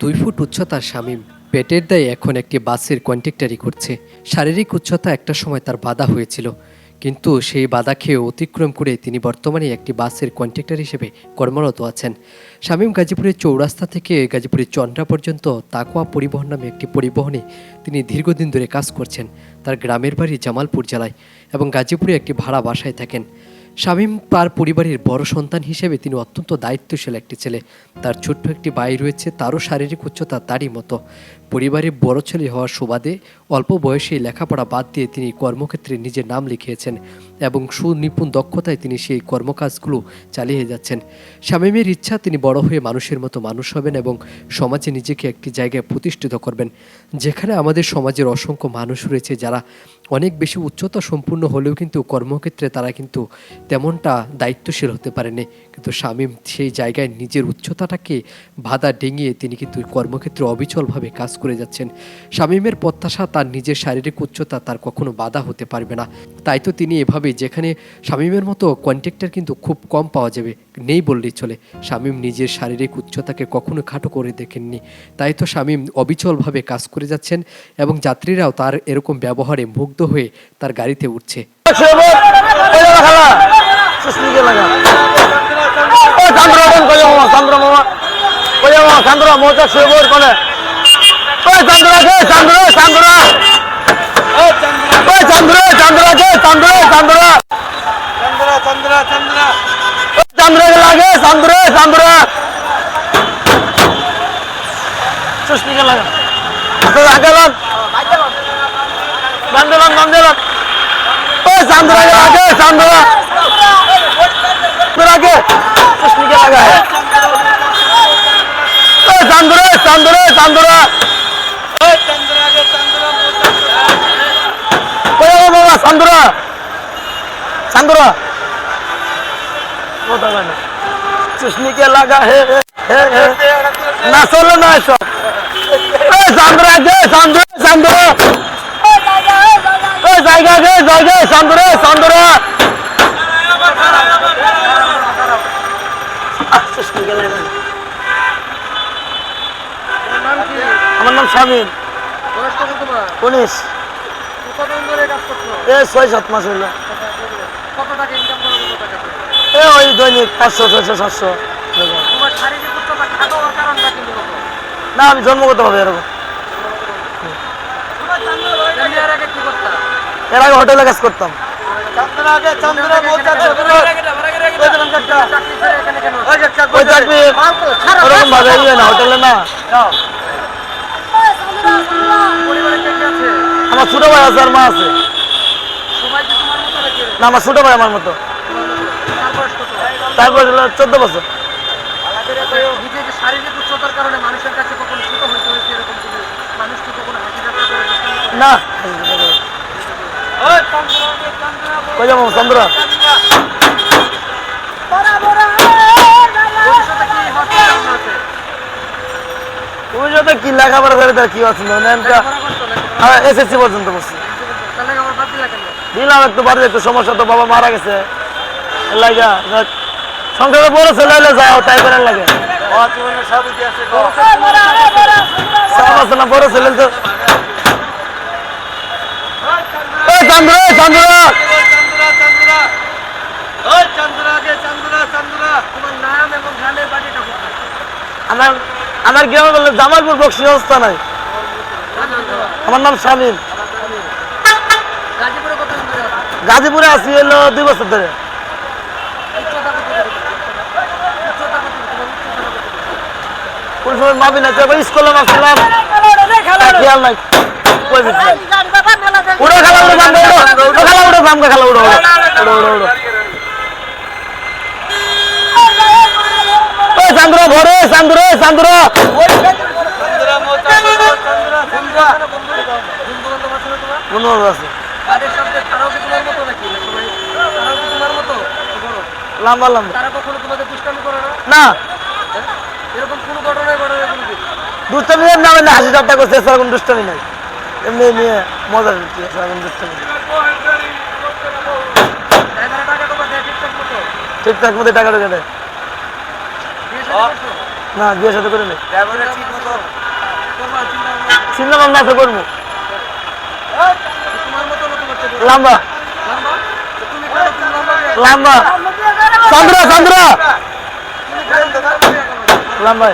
2 foot উচ্চতার শামীম পেটের দায়ে এখন একটি বাসের কন্ট্রাক্টরি করছে। শারীরিক উচ্চতা একটা সময় তার বাধা হয়েছিল, কিন্তু সেই বাধা খেয়ে অতিক্রম করে তিনি বর্তমানে একটি বাসের কন্ট্রাক্টর হিসেবে কর্মরত আছেন। শামীম গাজীপুরের চৌরাস্তা থেকে গাজীপুরের চন্দ্রা পর্যন্ত তাকওয়া পরিবহন নামে একটি পরিবহনে তিনি দীর্ঘদিন ধরে কাজ করছেন। তার গ্রামের বাড়ি জামালপুর জেলায় এবং গাজীপুরে একটি ভাড়া বাসায় থাকেন। শামীম তার পরিবারের বড় সন্তান হিসেবে তিনি অত্যন্ত দায়িত্বশীল একটি ছেলে। তার ছোট্ট একটি ভাই রয়েছে, তারও শারীরিক উচ্চতা তারই মতো। পরিবারের বড় ছেলে হওয়ার সুবাদে অল্প বয়সেই লেখাপড়া বাদ দিয়ে তিনি কর্মক্ষেত্রে নিজের নাম লিখিয়েছেন এবং সুনিপুণ দক্ষতায় তিনি সেই কর্মকাজগুলো চালিয়ে যাচ্ছেন। শামীমের ইচ্ছা তিনি বড় হয়ে মানুষের মতো মানুষ হবেন এবং সমাজে নিজেকে একটি জায়গায় প্রতিষ্ঠিত করবেন, যেখানে আমাদের সমাজের অসংখ্য মানুষ রয়েছে যারা অনেক বেশি উচ্চতা সম্পূর্ণ হলেও কিন্তু কর্মক্ষেত্রে তারা কিন্তু তেমনটা দায়িত্বশীল হতে পারেনি। কিন্তু শামীম সেই জায়গায় নিজের উচ্চতাটাকে বাধা ডিঙিয়ে তিনি কিন্তু কর্মক্ষেত্রে অবিচলভাবে কাজ করে যাচ্ছেন। শামীমের প্রত্যাশা তার নিজের শারীরিক উচ্চতা তার কখনো বাধা হতে পারবে না। তাই তো তিনি এভাবে, যেখানে শামীমের মতো কন্ট্রাক্টর কিন্তু খুব কম পাওয়া যাবে, নেই বললেই চলে, শামীম নিজের শারীরিক উচ্চতাকে কখনো খাটো করে দেখেননি। তাই তো শামীম অবিচলভাবে কাজ করে যাচ্ছেন এবং যাত্রীরাও তার এরকম ব্যবহারে মুগ্ধ হয়ে তার গাড়িতে উঠছে। चुस्नी के लगा है ना सोलो ना ऐसा सांद्रा के सांद्रा सांद्रा जाएगा सांद्रा सांद्रा चुस्नी के लगा আমার নাম শামীম। 19 6-7 মাস হলো। ওই দৈনিক 500-600-700। না, আমি জন্মগত হবে এরকম। এর আগে হোটেলে কাজ করতাম। ওরকম ভাবে না হোটেলে না। আমার ছোট ভাই আছে আর মা আছে। না, আমার ছোট ভাই আমার মতো। তারপর 14 বছর। না, কই যাবো চন্দ্রা? তুমি যদি কি লেখাপড়া করে তার কি আছে SSC পর্যন্ত বসছি। দিলাম একটু বাড়ি, একটু সমস্যা, তো বাবা মারা গেছে, লাগা সংসারে বড় ছেলে হলে যাও তাই করে লাগে। বড় ছেলে তো আমার গ্রামে বললে জামালপুর বক্সি অবস্থা নাই। আমার নাম শামীম। গাজীপুরে আছি এলো 2 বছর ধরে। কোন সময় মাবি না, স্কুলে আসছিলাম, খেয়াল নাই। উড়ো খেলা উড়ো খেলা উড়ো চান্দুরা ভরে চান্দুরা চান্দুরা আছে লম্বা লম্বা না। দুষ্টামি নামে না, হাসি ঠাট্টা করছে, সেরকম দুষ্টামি নাই, এমনি নিয়ে মজা করছে, সেরকম দুষ্টামি ঠিকঠাক মতো টাকা ঢুকে দেয়। না বিয়ে সাথে করে নেই চিন্তা ভাবনা আছে করবো লম্বা লম্বা চন্দ্রা চন্দ্রা লম্বাই